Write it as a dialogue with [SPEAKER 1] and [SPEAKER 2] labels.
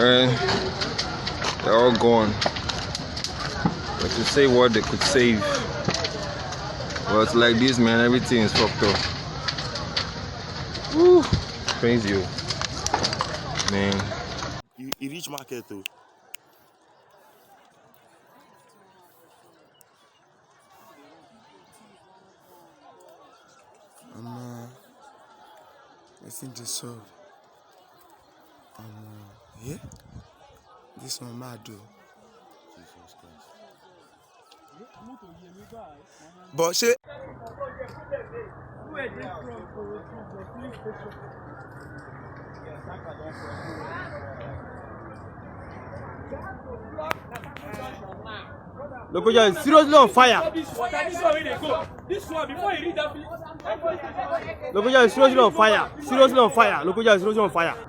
[SPEAKER 1] And they're all gone. But to say what they could save. Well, it's like this, man. Everything is fucked up. Woo! Crazy, man.
[SPEAKER 2] You reach market too.
[SPEAKER 3] I think this so. Yeah. This one mad though.
[SPEAKER 2] Jesus Christ.
[SPEAKER 3] But shit.
[SPEAKER 4] Lokoja is seriously on fire.
[SPEAKER 5] This one, before you read that,
[SPEAKER 4] Lokoja is seriously on fire. Seriously on fire. Lokoja is seriously on fire.